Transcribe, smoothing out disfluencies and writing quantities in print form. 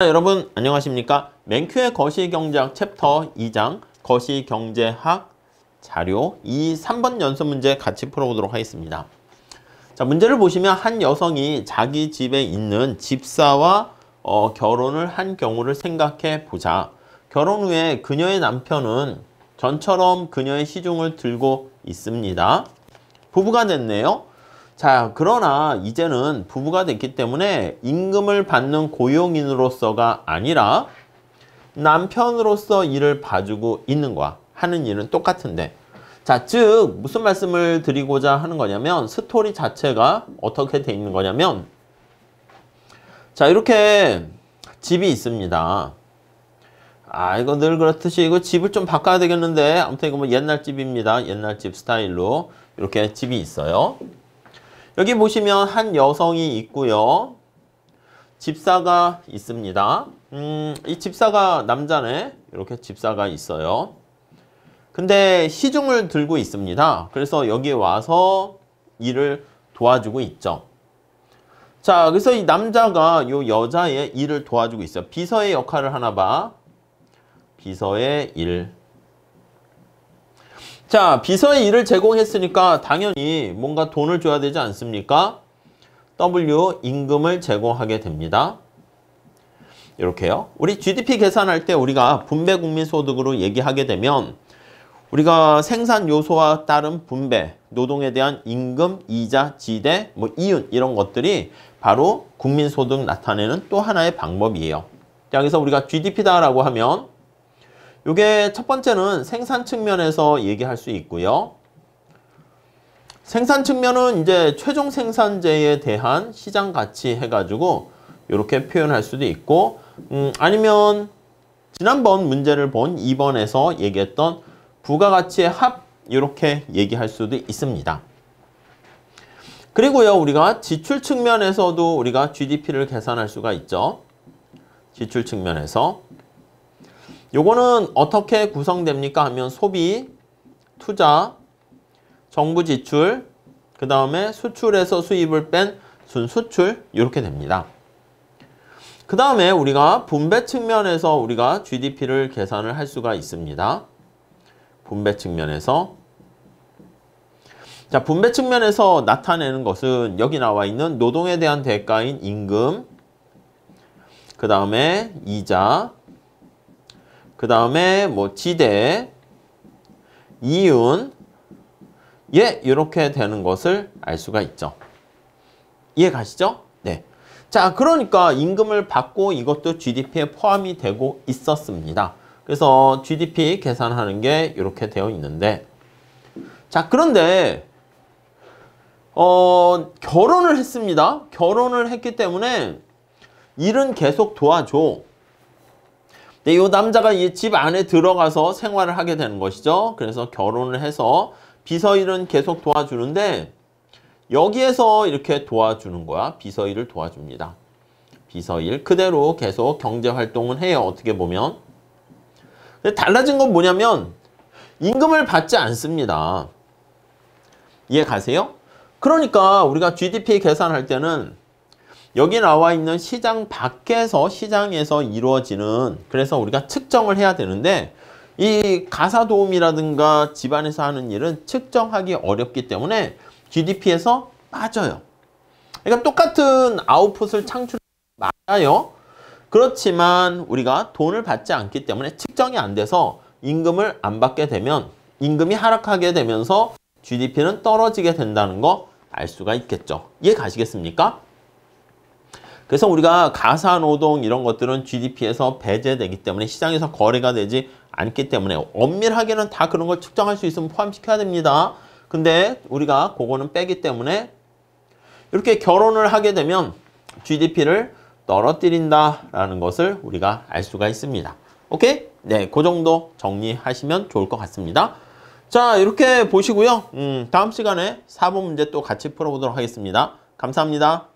여러분 안녕하십니까? 맨큐의 거시경제학 챕터 2장 거시경제학 자료 이 3번 연습 문제 같이 풀어보도록 하겠습니다. 자, 문제를 보시면 한 여성이 자기 집에 있는 집사와 결혼을 한 경우를 생각해 보자. 결혼 후에 그녀의 남편은 전처럼 그녀의 시중을 들고 있습니다. 부부가 됐네요. 자, 그러나 이제는 부부가 됐기 때문에 임금을 받는 고용인으로서가 아니라 남편으로서 일을 봐주고 있는 거야. 하는 일은 똑같은데. 자, 즉 무슨 말씀을 드리고자 하는 거냐면 스토리 자체가 어떻게 돼 있는 거냐면 자, 이렇게 집이 있습니다. 이거 늘 그렇듯이 이거 집을 좀 바꿔야 되겠는데 아무튼 이거 뭐 옛날 집입니다. 옛날 집 스타일로 이렇게 집이 있어요. 여기 보시면 한 여성이 있고요. 집사가 있습니다. 이 집사가 남자네. 이렇게 집사가 있어요. 근데 시중을 들고 있습니다. 그래서 여기에 와서 일을 도와주고 있죠. 자, 그래서 이 남자가 이 여자의 일을 도와주고 있어요. 비서의 역할을 하나 봐. 비서의 일. 자, 비서의 일을 제공했으니까 당연히 뭔가 돈을 줘야 되지 않습니까? W, 임금을 제공하게 됩니다. 이렇게요. 우리 GDP 계산할 때 우리가 분배 국민소득으로 얘기하게 되면 우리가 생산 요소와 따른 분배, 노동에 대한 임금, 이자, 지대, 뭐 이윤 이런 것들이 바로 국민소득 나타내는 또 하나의 방법이에요. 자, 그래서 우리가 GDP다라고 하면 요게 첫 번째는 생산 측면에서 얘기할 수 있고요. 생산 측면은 이제 최종 생산재에 대한 시장 가치 해가지고 이렇게 표현할 수도 있고, 아니면 지난번 문제를 본 2번에서 얘기했던 부가가치의 합 이렇게 얘기할 수도 있습니다. 그리고요, 우리가 지출 측면에서도 우리가 GDP를 계산할 수가 있죠. 지출 측면에서. 요거는 어떻게 구성됩니까 하면 소비, 투자, 정부 지출, 그 다음에 수출에서 수입을 뺀 순수출 이렇게 됩니다. 그 다음에 우리가 분배 측면에서 우리가 GDP를 계산을 할 수가 있습니다. 분배 측면에서. 자, 분배 측면에서 나타내는 것은 여기 나와 있는 노동에 대한 대가인 임금, 그 다음에 이자, 그 다음에 뭐 지대, 이윤, 이렇게 되는 것을 알 수가 있죠. 이해 가시죠? 네. 자, 그러니까 임금을 받고 이것도 GDP에 포함이 되고 있었습니다. 그래서 GDP 계산하는 게 이렇게 되어 있는데, 자, 그런데 결혼을 했습니다. 결혼을 했기 때문에 일은 계속 도와줘. 이 남자가 이 집 안에 들어가서 생활을 하게 되는 것이죠. 그래서 결혼을 해서 비서일은 계속 도와주는데 여기에서 이렇게 도와주는 거야. 비서일을 도와줍니다. 비서일 그대로 계속 경제활동을 해요. 어떻게 보면. 근데 달라진 건 뭐냐면 임금을 받지 않습니다. 이해 가세요? 그러니까 우리가 GDP 계산할 때는 여기 나와 있는 시장 밖에서 시장에서 이루어지는 그래서 우리가 측정을 해야 되는데 이 가사도우미라든가 집안에서 하는 일은 측정하기 어렵기 때문에 GDP에서 빠져요. 그러니까 똑같은 아웃풋을 창출하는 게 맞아요. 그렇지만 우리가 돈을 받지 않기 때문에 측정이 안 돼서 임금을 안 받게 되면 임금이 하락하게 되면서 GDP는 떨어지게 된다는 거 알 수가 있겠죠. 이해 가시겠습니까? 그래서 우리가 가사노동 이런 것들은 GDP에서 배제되기 때문에 시장에서 거래가 되지 않기 때문에 엄밀하게는 다 그런 걸 측정할 수 있으면 포함시켜야 됩니다. 근데 우리가 그거는 빼기 때문에 이렇게 결혼을 하게 되면 GDP를 떨어뜨린다라는 것을 우리가 알 수가 있습니다. 오케이? 네, 그 정도 정리하시면 좋을 것 같습니다. 자, 이렇게 보시고요. 다음 시간에 4번 문제 또 같이 풀어보도록 하겠습니다. 감사합니다.